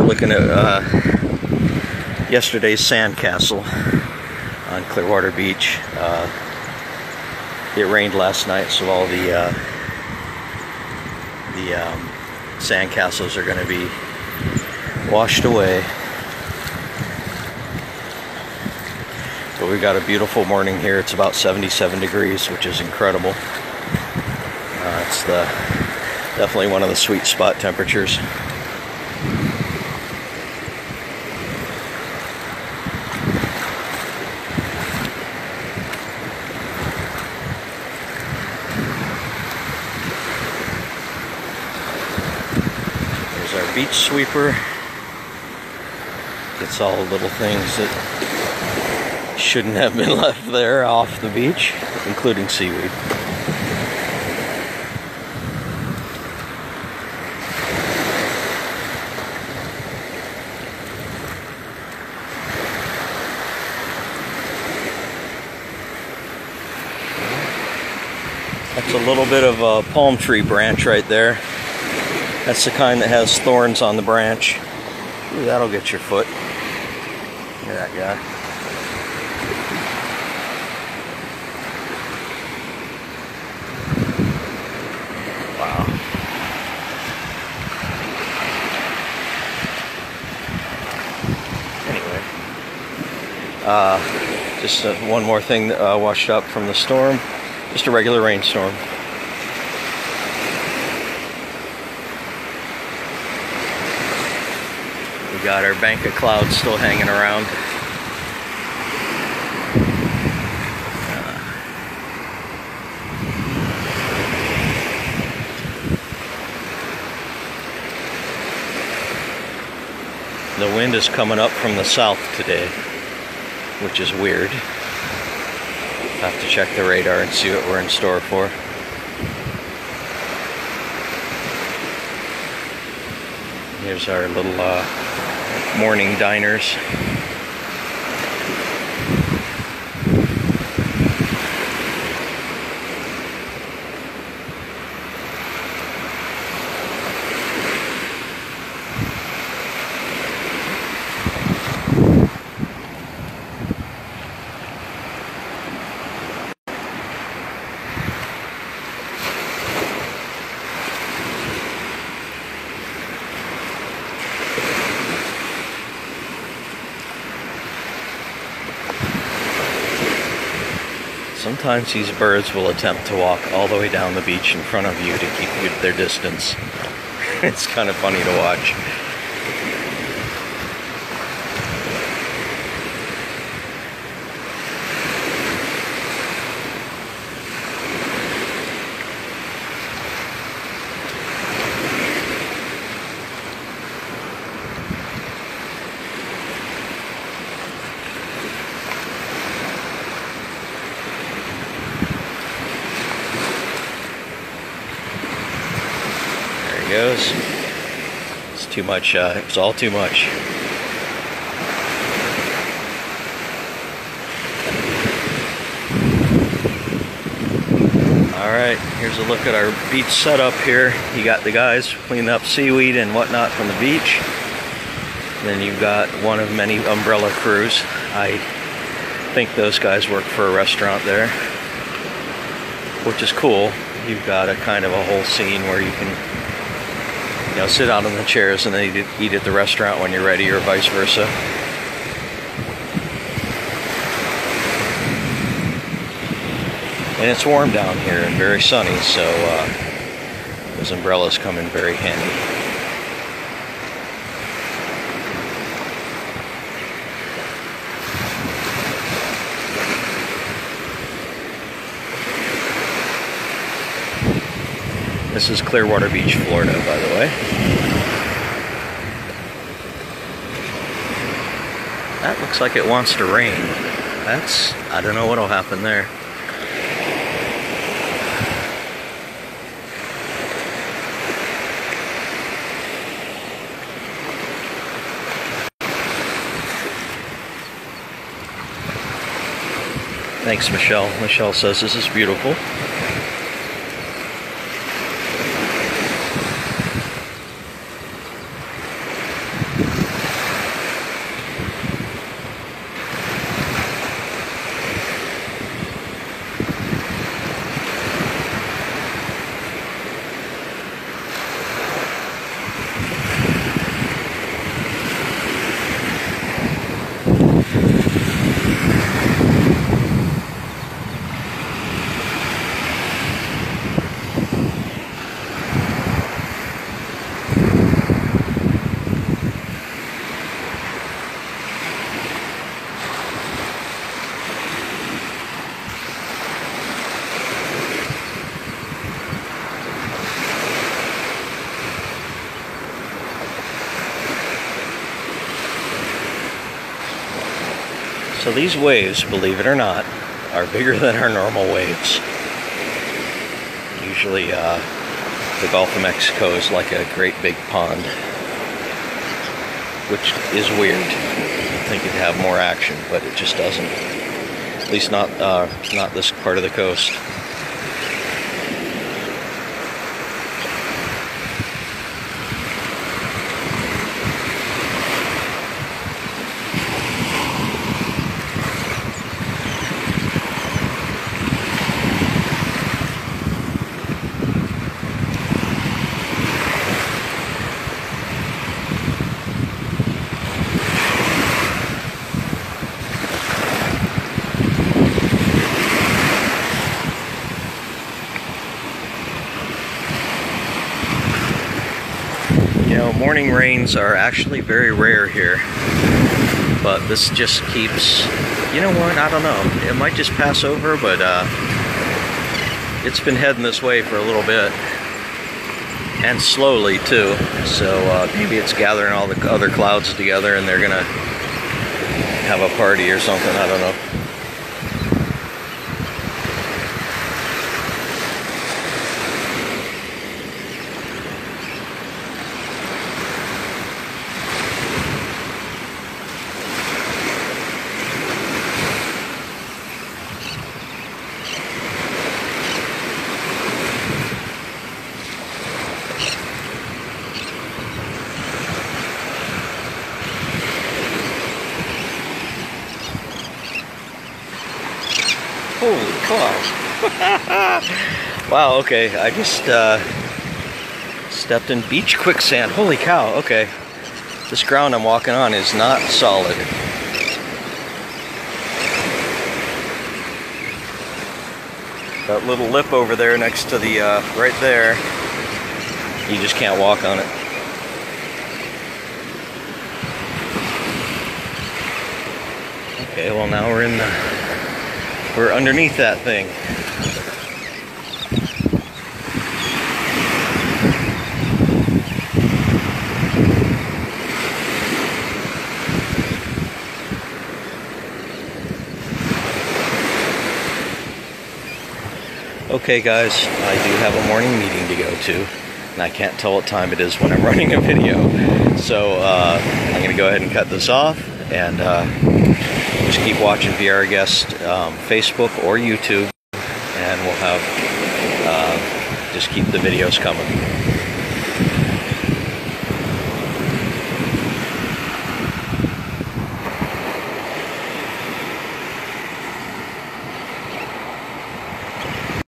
We're looking at yesterday's sandcastle on Clearwater Beach. It rained last night, so all the sandcastles are going to be washed away. But we've got a beautiful morning here. It's about 77 degrees, which is incredible. It's definitely one of the sweet spot temperatures. There's our beach sweeper. Gets all the little things that shouldn't have been left there off the beach, including seaweed. That's a little bit of a palm tree branch right there. That's the kind that has thorns on the branch. Ooh, that'll get your foot. Look at that guy. Wow. Anyway, just one more thing that washed up from the storm. Just a regular rainstorm. We got our bank of clouds still hanging around. The wind is coming up from the south today, which is weird. Have to check the radar and see what we're in store for. Here's our little morning diners. Sometimes these birds will attempt to walk all the way down the beach in front of you to keep their distance. It's kind of funny to watch. Goes. It's too much, it was all too much. Alright, here's a look at our beach setup here. You got the guys cleaning up seaweed and whatnot from the beach. Then you've got one of many umbrella crews. I think those guys work for a restaurant there, which is cool. You've got a kind of a whole scene where you can sit out on the chairs and then eat at the restaurant when you're ready, or vice versa. And it's warm down here and very sunny, so those umbrellas come in very handy. This is Clearwater Beach, Florida, by the way. That looks like it wants to rain. I don't know what'll happen there. Thanks, Michelle. Michelle says this is beautiful. So these waves, believe it or not, are bigger than our normal waves. Usually the Gulf of Mexico is like a great big pond, which is weird. You'd think it'd have more action, but it just doesn't. At least not this part of the coast. You know, morning rains are actually very rare here, but this just keeps, you know what, I don't know, it might just pass over, but it's been heading this way for a little bit, and slowly too, so maybe it's gathering all the other clouds together and they're gonna have a party or something, I don't know. Holy cow. Wow, okay, I just stepped in beach quicksand. Holy cow, okay. This ground I'm walking on is not solid. That little lip over there next to the, right there, you just can't walk on it. Okay, well now we're underneath that thing. Okay guys, I do have a morning meeting to go to, and I can't tell what time it is when I'm running a video. So I'm going to go ahead and cut this off, and just keep watching VR Guest Facebook or YouTube, and we'll have just keep the videos coming.